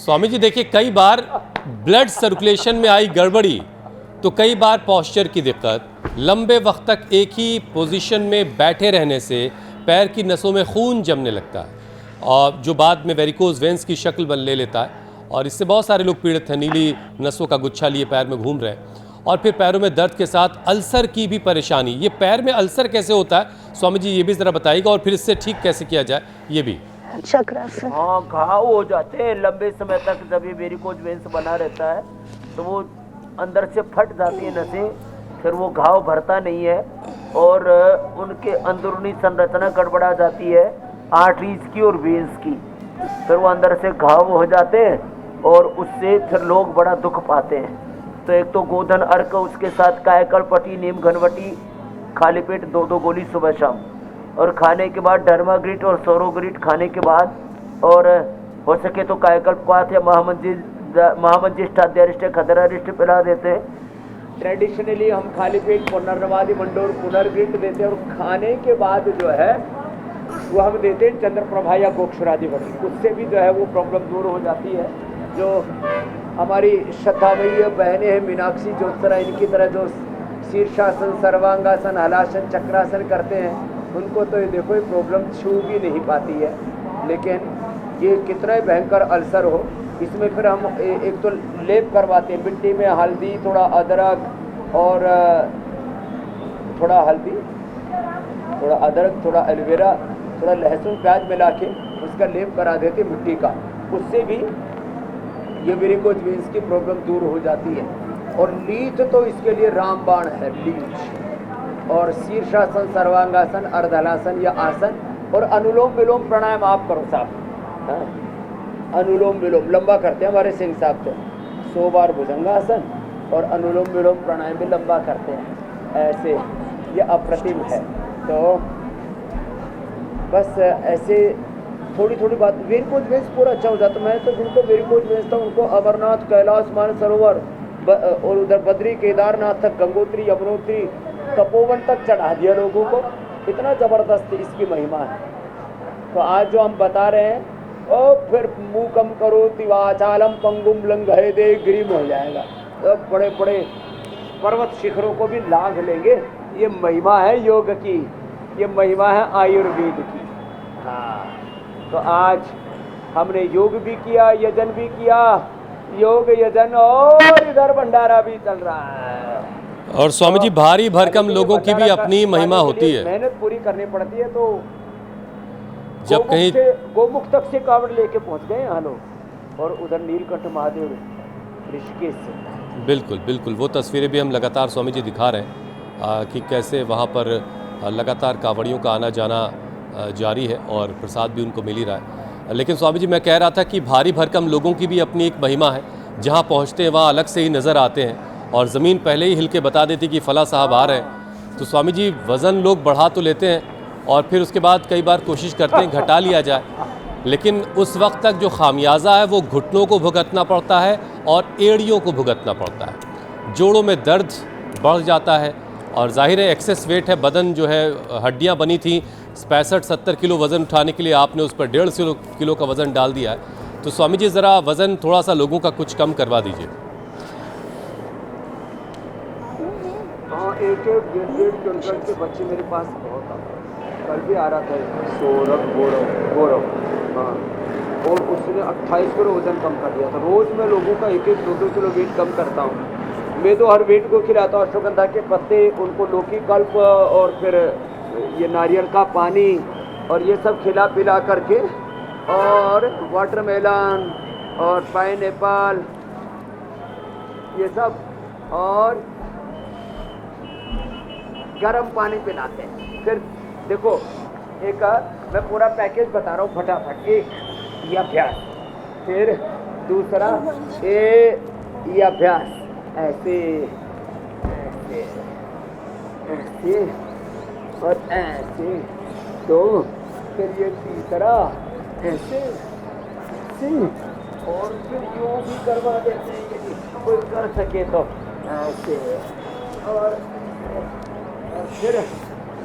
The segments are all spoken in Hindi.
स्वामी जी देखिए, कई बार ब्लड सर्कुलेशन में आई गड़बड़ी, तो कई बार पॉस्चर की दिक्कत, लंबे वक्त तक एक ही पोजीशन में बैठे रहने से पैर की नसों में खून जमने लगता है और जो बाद में वेरिकोज वेंस की शक्ल बन ले लेता है। और इससे बहुत सारे लोग पीड़ित हैं। नीली नसों का गुच्छा लिए पैर में घूम रहे हैं और फिर पैरों में दर्द के साथ अल्सर की भी परेशानी। ये पैर में अल्सर कैसे होता है स्वामी जी, ये भी ज़रा बताइएगा, और फिर इससे ठीक कैसे किया जाए ये भी। चक्रासन। हाँ, घाव हो जाते हैं लंबे समय तक। जब ये वेरिकोज वेंस बना रहता है तो वो अंदर से फट जाती है नसें, फिर वो घाव भरता नहीं है और उनके अंदरूनी संरचना गड़बड़ा जाती है, आर्टरीज की और वेंस की। फिर वो अंदर से घाव हो जाते हैं और उससे फिर लोग बड़ा दुख पाते हैं। तो एक तो गोधन अर्क, उसके साथ कायकल्प पट्टी, नीम घनवटी, खाली पेट 2-2 गोली सुबह शाम, और खाने के बाद डर्माग्रिट और सोरोग्रिट खाने के बाद, और हो सके तो कायकल्प क्वाथ या महामंजिष्ठाध्यारिष्ट खदरारिष्ट पिला देते हैं। ट्रेडिशनली हम खाली पेट पुनर्नवादि मंडोर पुनर्ग्रिट देते हैं, और खाने के बाद जो है वो हम देते हैं चंद्रप्रभा या गोक्षरादि वटी। उससे भी जो है वो प्रॉब्लम दूर हो जाती है। जो हमारी श्रद्धामयी बहनें हैं मीनाक्षी ज्योत्सना, इनकी तरह जो शीर्षासन, सर्वांगासन, हलासन, चक्रासन करते हैं, उनको तो ये देखो ये प्रॉब्लम छू भी नहीं पाती है। लेकिन ये कितना ही भयंकर अल्सर हो, इसमें फिर हम एक तो लेप करवाते हैं मिट्टी में, हल्दी, थोड़ा अदरक और थोड़ा हल्दी, थोड़ा अदरक, थोड़ा एलोवेरा, थोड़ा लहसुन प्याज मिला के उसका लेप करा देते मिट्टी का। उससे भी ये वेरिकोज वेंस की प्रॉब्लम दूर हो जाती है। और लीच तो इसके लिए रामबाण है, लीच। और शीर्षासन, सर्वांगासन, अर्धहलासन या आसन, और अनुलोम विलोम प्राणायाम आप करो साहब। हाँ, अनुलोम विलोम लंबा करते हैं हमारे सिंह साहब, तो 100 बार भुजंगासन और अनुलोम विलोम प्राणायाम भी लंबा करते हैं ऐसे। ये अप्रतिम है। तो बस ऐसे थोड़ी थोड़ी बात, वेरिकोज वेंस पूरा अच्छा हो जाता। मैं तो जिनको वेरिकोज वेंस था उनको अमरनाथ, कैलाश मानसरोवर और उधर बद्री, केदारनाथ तक, गंगोत्री, यमुनोत्री, तपोवन तक चढ़ा दिया लोगों को। इतना ज़बरदस्त इसकी महिमा है। तो आज जो हम बता रहे हैं, और फिर मूकम करो तिवाचालम पंगुम लंघयते गिरिम हो जाएगा। तो बड़े बड़े पर्वत शिखरों को भी लांघ लेंगे। ये महिमा है योग की, ये महिमा है आयुर्वेद की। हाँ, तो आज हमने योग भी किया, यजन भी किया, योग यजन, और इधर भंडारा भी चल रहा है। और स्वामी जी भारी भरकम लोगों की भी अपनी महिमा होती है, मेहनत पूरी करनी पड़ती है। तो जब कहीं गोमुख तक से कावड़ लेके पहुंच गए यहाँ लोग, और उधर नीलकंठ महादेव ऋषिकेश से। बिल्कुल बिल्कुल, वो तस्वीरें भी हम लगातार स्वामी जी दिखा रहे हैं कि कैसे वहाँ पर लगातार कावड़ियों का आना जाना जारी है और प्रसाद भी उनको मिल ही रहा है। लेकिन स्वामी जी मैं कह रहा था कि भारी भरकम लोगों की भी अपनी एक महिमा है। जहाँ पहुँचते हैं वहाँ अलग से ही नज़र आते हैं और ज़मीन पहले ही हिल के बता देती कि फ़ला साहब आ रहे हैं। तो स्वामी जी वज़न लोग बढ़ा तो लेते हैं और फिर उसके बाद कई बार कोशिश करते हैं घटा लिया जाए, लेकिन उस वक्त तक जो खामियाजा है वो घुटनों को भुगतना पड़ता है और एड़ियों को भुगतना पड़ता है। जोड़ों में दर्द बढ़ जाता है और जाहिर है एक्सेस वेट है, बदन जो है, हड्डियां बनी थी 65-70 किलो वज़न उठाने के लिए, आपने उस पर 150 किलो का वज़न डाल दिया है। तो स्वामी जी ज़रा वज़न थोड़ा सा लोगों का कुछ कम करवा दीजिए। हाँ, एक 1.5 क्विंटल के बच्चे मेरे पास बहुत आते हैं। कल भी आ रहा था सौरभ गौरव, हाँ, और उसने 28 किलो वजन कम कर दिया था। रोज़ मैं लोगों का 1-1, 2-2 किलो वेट कम करता हूँ। मैं तो हर वेट को खिलाता हूँ अश्वगंधा के पत्ते, उनको लौकी कल्प और फिर ये नारियल का पानी और ये सब खिला पिला करके, और वाटरमेलन और पाइनएप्पल ये सब, और गर्म पानी पिलाते हैं। फिर देखो, एक मैं पूरा पैकेज बता रहा हूँ फटाफट। एक ये अभ्यास, फिर दूसरा ये अभ्यास, ऐसे ऐसे ऐसे और ऐसे, तो फिर ये तीसरा ऐसे ऐसे, और फिर यूँ भी करवा देते हैं यदि कोई कर सके तो ऐसे, और फिर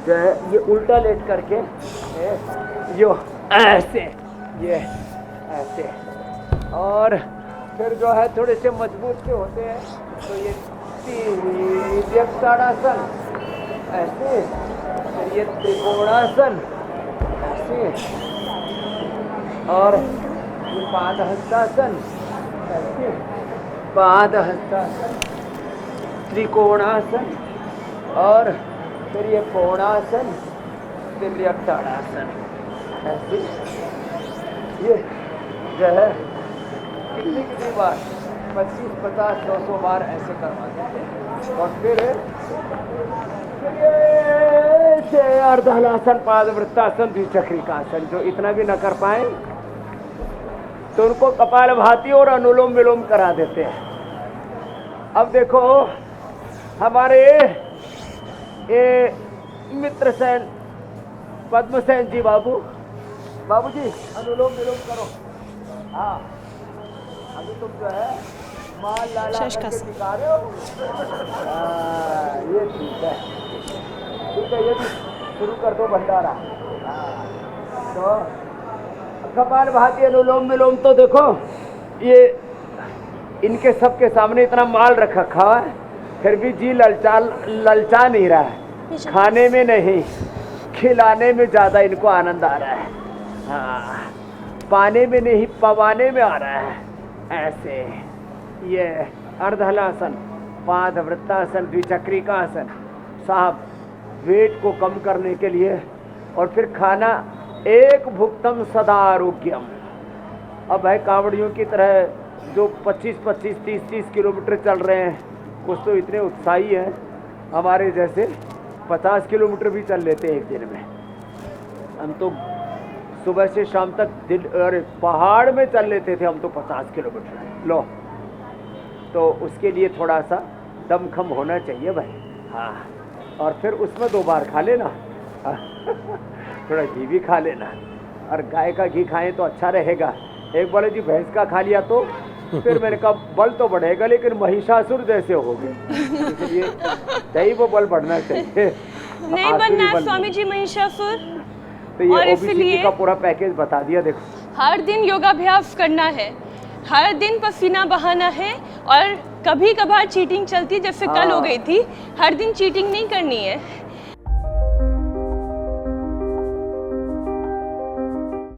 जो है ये उल्टा लेट करके यो ऐसे, ये ऐसे, और फिर जो है थोड़े से मजबूत से होते हैं तो ये ताड़ासन ऐसे, फिर ये त्रिकोणासन ऐसे, और ये पादहस्तासन ऐसे, पादहस्तासन, त्रिकोणासन, और फिर ये कोणासन, फिर ताड़ासन ऐसे। ये जो है कितनी बार 25, 50, 200 बार ऐसे करवाते थे। और फिर ये अर्धहलासन, पादवृत्तासन, द्विचक्रिकासन, जो इतना भी न कर पाए तो उनको कपालभाति और अनुलोम विलोम करा देते हैं। अब देखो हमारे ये मित्र सेन, पद्मसेन जी, बाबूजी अनुलोम विलोम करो। हाँ, अभी तुम जो है माल लाला करके दिखा रहे हो। ये ठीक है, ये भी शुरू कर दो भंडारा। तो कपालभाति, अनुलोम विलोम तो देखो ये इनके सबके सामने इतना माल रखा है, फिर भी जी ललचा नहीं रहा है। खाने में नहीं, खिलाने में ज़्यादा इनको आनंद आ रहा है। हाँ, पाने में नहीं, पवाने में आ रहा है। ऐसे ये अर्धहलासन, पादवृत्तासन, द्विचक्रिकासन, साहब वेट को कम करने के लिए। और फिर खाना एक भुक्तम सदा आरोग्यम। अब है कांवड़ियों की तरह जो 25-25, 30-30 किलोमीटर चल रहे हैं, कुछ तो इतने उत्साही हैं, हमारे जैसे 50 किलोमीटर भी चल लेते हैं एक दिन में। हम तो सुबह से शाम तक अरे पहाड़ में चल लेते थे हम तो 50 किलोमीटर। लो, तो उसके लिए थोड़ा सा दमखम होना चाहिए भाई। हाँ, और फिर उसमें 2 बार खा लेना। थोड़ा घी भी खा लेना, और गाय का घी खाएं तो अच्छा रहेगा। एक बोले जी भैंस का खा लिया तो फिर मैंने कहा बल तो बढ़ेगा लेकिन महिषासुर जैसे हो गए, इसलिए चाहिए वो बल बढ़ना चाहिए। नहीं बनना है स्वामी जी महिषासुर। तो ये ओबीसीटी का पूरा पैकेज बता दिया। देखो, हर दिन योगाभ्यास करना है, हर दिन पसीना बहाना है, और कभी कभार चीटिंग चलती है, जैसे कल हो गई थी। हर दिन चीटिंग नहीं करनी है।